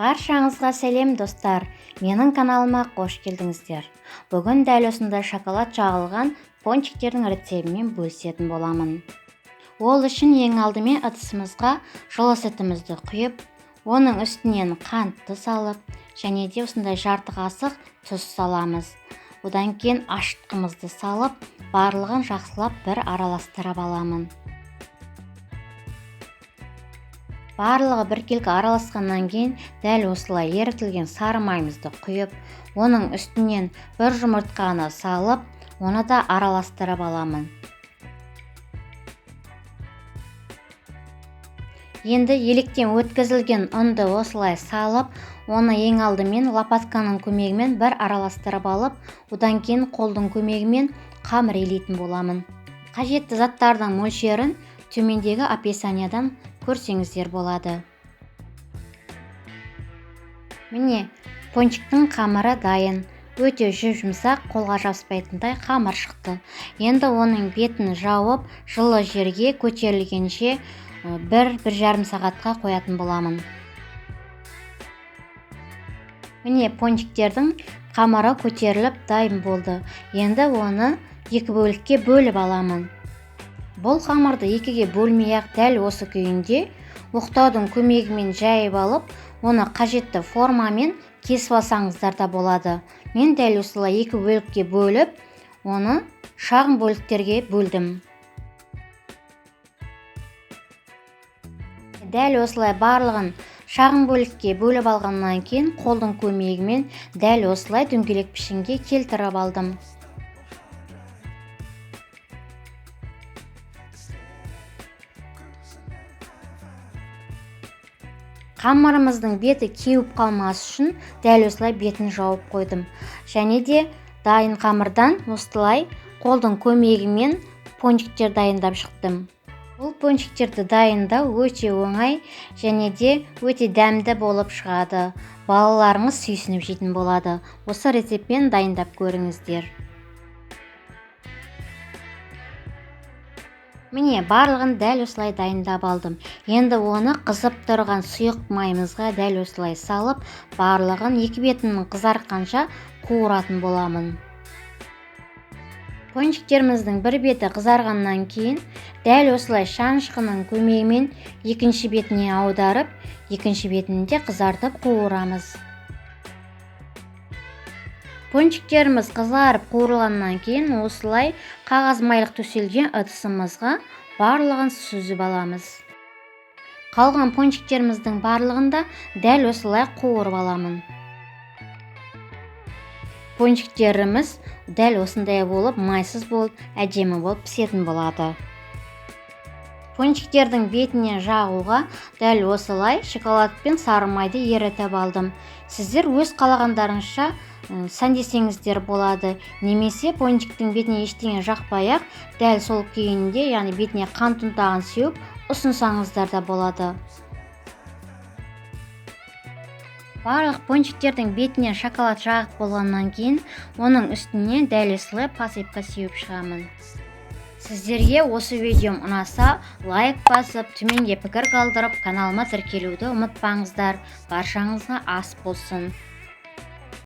Баршаңызға сәлем достар, менің каналыма қош келдіңіздер. Бүгін дәл осындай шоколад жағылған пончиктердің рецебімен бөлісетін боламын. Ол үшін ең алдымен ыдысымызға жылы сүтімізді құйып, оның үстінен қантты салып, және де осындай жарты қасық тұз саламыз. Одан кейін ашытқымызды салып, барлығын жақсылап бір араластырып аламын. Барлығы біркелкі араласқаннан кейін дәл осылай ерітілген сары майымызды құйып, оның үстінен бір жұмыртқаны салып, оны да араластырып аламын. Енді електен өткізілген ұнды осылай салып, оны ең алдымен лопатканың көмегімен бір араластырып алып, одан кейін қолдың көмегімен қамыр илейтін боламын. Қажетті заттардың мөлшерін төмендегі описаниядан көрсеңіздер болады. Міне, пончиктің қамыры дайын. Өте жұмсақ, қолға жабыспайтындай қамыр шықты. Енді оның бетін жауып, жылы жерге көтерілгенше 1-1,5 сағатқа қоятын боламын. Міне, пончиктердің қамыры көтеріліп дайын болды. Енді оны 2 бөлікке бөліп аламын. Бұл қамырды 2-ге бөлмей-ақ дәл осы күйінде оқтаудың көмегімен жайып алып, оны қажетті формамен кесіп алсаңыздар да болады. Мен дәл осылай 2 бөлікке бөліп, оны шағын бөліктерге бөлдім. Дәл осылай барлығын шағын бөлікке бөліп алғаннан кейін қолдың көмегімен дәл осылай дөңгелек пішінге келтіріп алдым. Қамырымыздың беті кеуіп қалмас үшін дәл осылай бетін жауып қойдым. Және де дайын қамырдан осылай қолдың көмегімен пончиктер дайындап шықтым. Бұл пончиктерді дайындау өте оңай және де өте дәмді болып шығады. Балаларыңыз сүйсініп жейтін болады. Осы рецептпен дайындап көріңіздер. Міне, барлығын дәл осылай дайындап алдым. Енді оны қызып тұрған сұйық майымызға дәл осылай салып, барлығын 2 бетінің қызарғанша қуыратын боламын. Пончиктеріміздің бір беті қызарғаннан кейін, дәл осылай шанышқының көмегімен екінші бетіне аударып, екінші бетінде де қызартып қуырамыз. Пончиктеріміз қызарып қуырылғаннан кейін осылай қағаз майлық төселген ыдысымызға барлығын сүзіп аламыз. Қалған пончиктеріміздің барлығында дәл осылай қуырып аламын. Пончиктеріміз дәл осындай болып, майсыз болып, әдемі болып пісетін болады. Пончиктердің бетіне жағуға дәл осылай шоколад пен сары майды ерітіп алдым. Сіздер өз қалағандарыңызша сәндесеңіздер болады. Немесе пончиктің бетіне ештеңе жақпай-ақ, дәл сол күйінде, яғни бетіне қант ұнтағын сеуіп, ұсынсаңыздар да болады. Барлық пончиктердің бетіне шоколад жағып болғаннан кейін, оның үстіне дәл осылай посыпка сеуіп шығамын. Сіздерге осы видеом ұнаса, лайк басып, төменге пікір қалдырып, каналыма тіркелуді ұмытпаңыздар. Баршаңызға ас болсын.